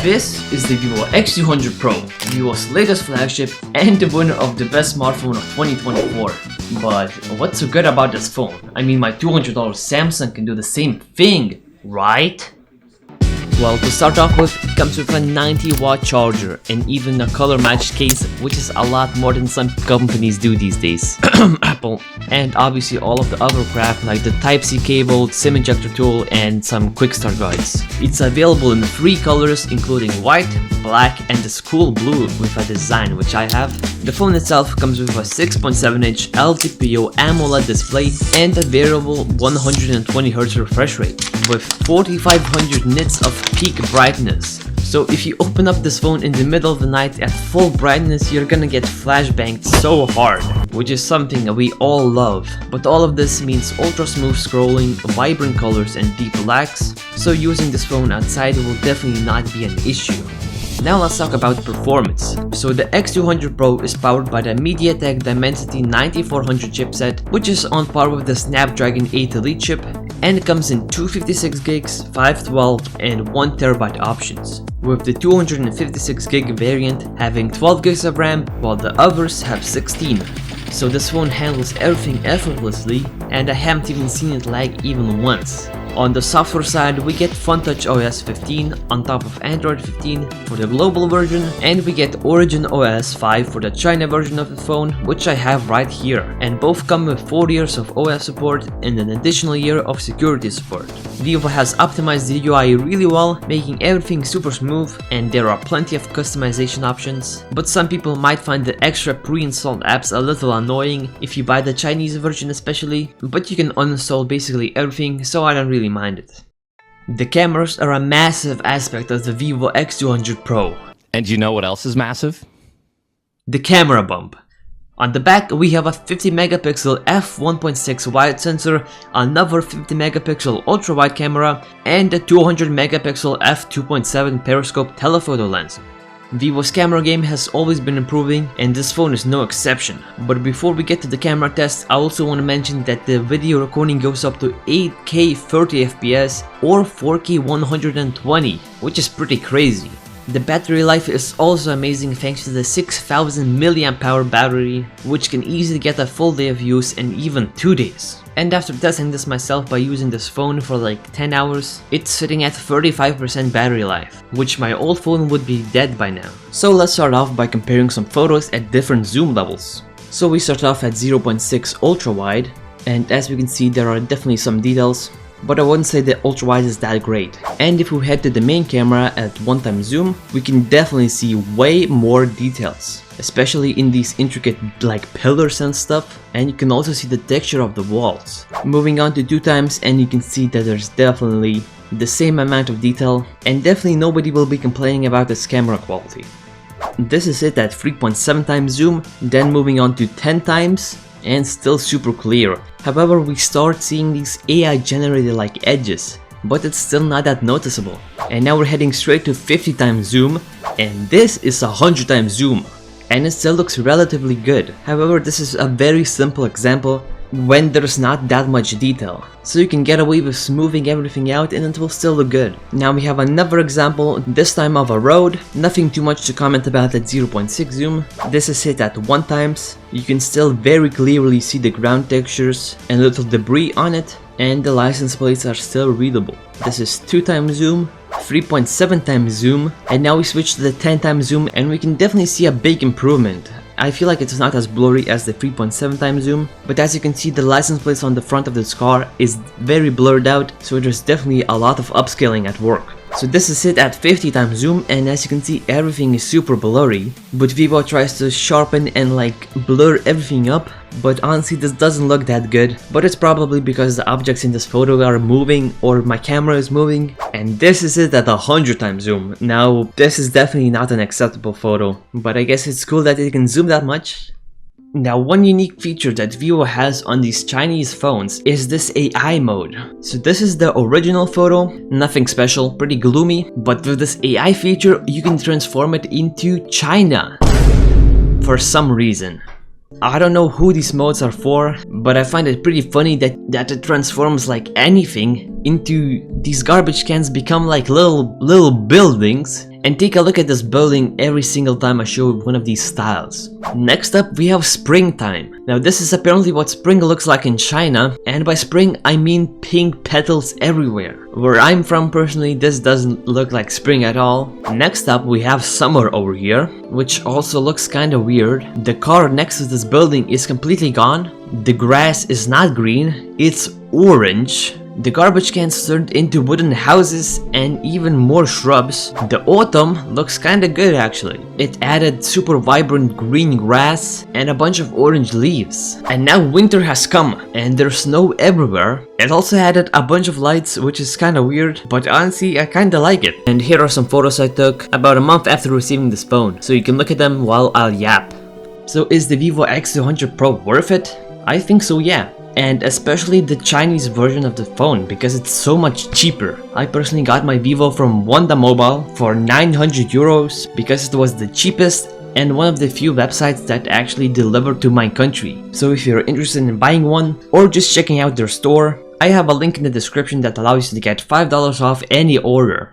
This is the Vivo X200 Pro, Vivo's latest flagship and the winner of the best smartphone of 2024. But what's so good about this phone? I mean, my $200 Samsung can do the same thing, right? Well, to start off with, it comes with a 90-watt charger and even a color matched case, which is a lot more than some companies do these days. Apple. And obviously all of the other crap like the Type-C cable, SIM ejector tool, and some quick start guides. It's available in 3 colors including white, black, and this cool blue with a design which I have. The phone itself comes with a 6.7-inch LTPO AMOLED display and a variable 120Hz refresh rate with 4500 nits of peak brightness. So if you open up this phone in the middle of the night at full brightness, you're gonna get flashbanged so hard, which is something we all love. But all of this means ultra smooth scrolling, vibrant colors, and deep blacks, so using this phone outside will definitely not be an issue. Now let's talk about performance. So the X200 Pro is powered by the MediaTek Dimensity 9400 chipset, which is on par with the Snapdragon 8 Elite chip, and it comes in 256 gigs, 512, and 1TB options, with the 256 gig variant having 12 gigs of RAM, while the others have 16. So this phone handles everything effortlessly, and I haven't even seen it lag even once. On the software side, we get FunTouch OS 15 on top of Android 15 for the global version, and we get Origin OS 5 for the China version of the phone, which I have right here, and both come with 4 years of OS support and an additional year of security support. Vivo has optimized the UI really well, making everything super smooth, and there are plenty of customization options, but some people might find the extra pre-installed apps a little annoying if you buy the Chinese version especially, but you can uninstall basically everything, so I don't really mind it. The cameras are a massive aspect of the Vivo X200 Pro. And you know what else is massive? The camera bump. On the back we have a 50 megapixel f1.6 wide sensor, another 50 megapixel ultra wide camera, and a 200 megapixel f2.7 periscope telephoto lens. Vivo's camera game has always been improving, and this phone is no exception. But before we get to the camera test, I also want to mention that the video recording goes up to 8K 30fps or 4K 120, which is pretty crazy. The battery life is also amazing thanks to the 6000 mAh battery, which can easily get a full day of use and even 2 days. And after testing this myself by using this phone for like 10 hours, it's sitting at 35% battery life, which my old phone would be dead by now. So let's start off by comparing some photos at different zoom levels. So we start off at 0.6 ultra wide, and as we can see there are definitely some details, but I wouldn't say the ultra wide is that great. And if we head to the main camera at 1x zoom, we can definitely see way more details, especially in these intricate like pillars and stuff, and you can also see the texture of the walls. Moving on to 2x, and you can see that there's definitely the same amount of detail, and definitely nobody will be complaining about this camera quality. This is it at 3.7x zoom, then moving on to 10x, and still super clear. However, we start seeing these AI generated like edges, but it's still not that noticeable. And now we're heading straight to 50x zoom, and this is 100x zoom, and it still looks relatively good. However, this is a very simple example when there's not that much detail, so you can get away with smoothing everything out and it will still look good. Now we have another example, this time of a road. Nothing too much to comment about at 0.6 zoom. This is it at 1x. You can still very clearly see the ground textures and little debris on it, and the license plates are still readable. This is 2x zoom, 3.7x zoom, and now we switch to the 10x zoom, and we can definitely see a big improvement. I feel like it's not as blurry as the 3.7x zoom, but as you can see the license plates on the front of this car is very blurred out, so there's definitely a lot of upscaling at work. So this is it at 50x zoom, and as you can see everything is super blurry, but Vivo tries to sharpen and like blur everything up, but honestly this doesn't look that good. But it's probably because the objects in this photo are moving or my camera is moving. And this is it at 100x zoom. Now this is definitely not an acceptable photo, but I guess it's cool that it can zoom that much. Now, one unique feature that Vivo has on these Chinese phones is this AI mode. So this is the original photo, nothing special, pretty gloomy, but with this AI feature you can transform it into China for some reason. I don't know who these modes are for, but I find it pretty funny that it transforms like anything into these garbage cans become like little buildings, and take a look at this building every single time I show one of these styles. Next up, we have springtime. Now this is apparently what spring looks like in China, and by spring I mean pink petals everywhere. Where I'm from personally, this doesn't look like spring at all. Next up, we have summer over here, which also looks kinda weird. The car next to this building is completely gone. The grass is not green, it's orange. The garbage cans turned into wooden houses and even more shrubs. The autumn looks kinda good actually. It added super vibrant green grass and a bunch of orange leaves. And now winter has come and there's snow everywhere. It also added a bunch of lights, which is kinda weird, but honestly I kinda like it. And here are some photos I took about a month after receiving this phone, so you can look at them while I'll yap. So is the Vivo X200 Pro worth it? I think so, yeah. And especially the Chinese version of the phone because it's so much cheaper. I personally got my Vivo from Wanda Mobile for 900 euros because it was the cheapest and one of the few websites that actually delivered to my country. So if you're interested in buying one or just checking out their store, I have a link in the description that allows you to get $5 off any order.